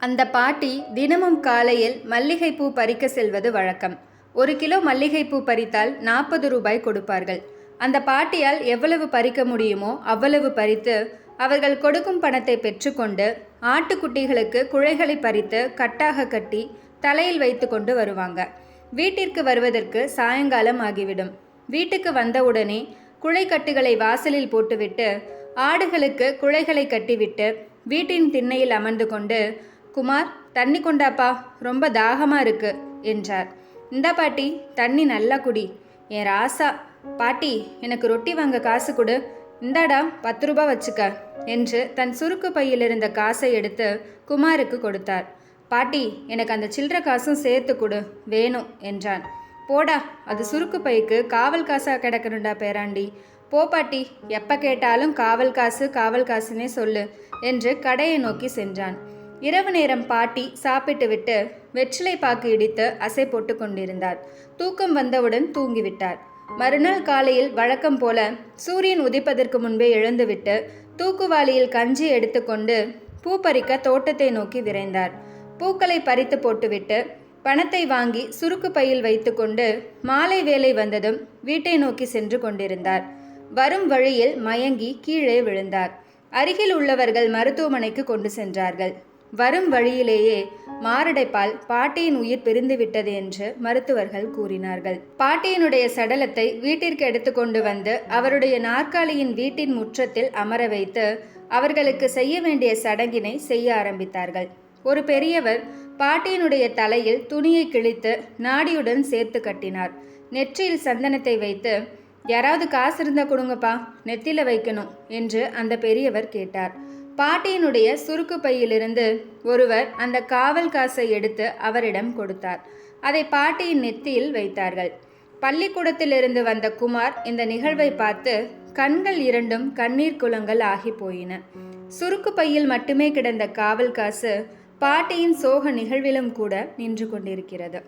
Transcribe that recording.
அந்த பாட்டி தினமும் காலையில் மல்லிகைப்பூ பறிக்க செல்வது வழக்கம். 1 கிலோ மல்லிகைப்பூ பறித்தால் 40 ரூபாய் கொடுப்பார்கள். அந்த பாட்டியால் எவ்வளவு பறிக்க முடியுமோ அவ்வளவு பறித்து அவர்கள் கொடுக்கும் பணத்தை பெற்றுக்கொண்டு ஆட்டுக்குட்டிகளுக்கு குழைகளை பறித்து கட்டாக கட்டி தலையில் வைத்து கொண்டு வருவாங்க. வீட்டிற்கு வருவதற்கு சாயங்காலம் ஆகிவிடும். வீட்டுக்கு வந்தவுடனே குழைக்கட்டுகளை வாசலில் போட்டுவிட்டு ஆடுகளுக்கு குழைகளை கட்டிவிட்டு வீட்டின் திண்ணையில் அமர்ந்து கொண்டு, குமார், தண்ணி கொண்டாப்பா, ரொம்ப தாகமாக இருக்கு என்றார். இந்தா பாட்டி, தண்ணி நல்லா குடி. என் ராசா. பாட்டி, எனக்கு ரொட்டி வாங்க காசு கொடு. இந்தாடா 10 ரூபாய் வச்சுக்க என்று தன் சுருக்கு பையில் இருந்த காசை எடுத்து குமாருக்கு கொடுத்தார். பாட்டி, எனக்கு அந்த சில்லற காசும் சேர்த்து கொடு, வேணும் என்றான். போடா, அது சுருக்கு பைக்கு காவல் காசாக கிடக்கணுண்டா பேராண்டி. போ பாட்டி, எப்போ கேட்டாலும் காவல் காசுன்னே சொல்லு என்று கடையை நோக்கி சென்றான். இரவு நேரம் பாட்டி சாப்பிட்டு விட்டு வெற்றிலை பாக்கு இடித்து அசை போட்டு கொண்டிருந்தார். தூக்கம் வந்தவுடன் தூங்கிவிட்டார். மறுநாள் காலையில் வழக்கம் போல சூரியன் உதிப்பதற்கு முன்பே எழுந்துவிட்டு தூக்குவாளியில் கஞ்சி எடுத்துக்கொண்டு பூ பறிக்க தோட்டத்தை நோக்கி விரைந்தார். பூக்களை பறித்து போட்டுவிட்டு பணத்தை வாங்கி சுருக்கு பையில் வைத்து கொண்டு மாலை வேலை வந்ததும் வீட்டை நோக்கி சென்று கொண்டிருந்தார். வரும் வழியில் மயங்கி கீழே விழுந்தார். அருகில் உள்ளவர்கள் மருத்துவமனைக்கு கொண்டு சென்றார்கள். வரும் வழியிலேயே மாரடைப்பால் பாட்டியின் உயிர் பிரிந்துவிட்டது என்று மருத்துவர்கள் கூறினார்கள். பாட்டியினுடைய சடலத்தை வீட்டிற்கு எடுத்துக்கொண்டு வந்து அவருடைய நாற்காலியின் வீட்டின் முற்றத்தில் அமர வைத்து அவர்களுக்கு செய்ய வேண்டிய சடங்கினை செய்ய ஆரம்பித்தார்கள். ஒரு பெரியவர் பாட்டியினுடைய தலையில் துணியை கிழித்து நாடியுடன் சேர்த்து கட்டினார். நெற்றியில் சந்தனத்தை வைத்து, யாராவது காசு இருந்தா கொடுங்கப்பா, நெத்தில வைக்கணும் என்று அந்த பெரியவர் கேட்டார். பாட்டியினுடைய சுருக்கு பையிலிருந்து ஒருவர் அந்த காவல் காசை எடுத்து அவரிடம் கொடுத்தார். அதை பாட்டியின் நெத்தியில் வைத்தார்கள். பள்ளிக்கூடத்திலிருந்து வந்த குமார் இந்த நிகழ்வை பார்த்து கண்கள் இரண்டும் கண்ணீர் குளங்கள் ஆகி போயின. சுருக்கு பையில் மட்டுமே கிடந்த காவல் காசு பாட்டியின் சோக நிகழ்விலும் கூட நின்று கொண்டிருக்கிறது.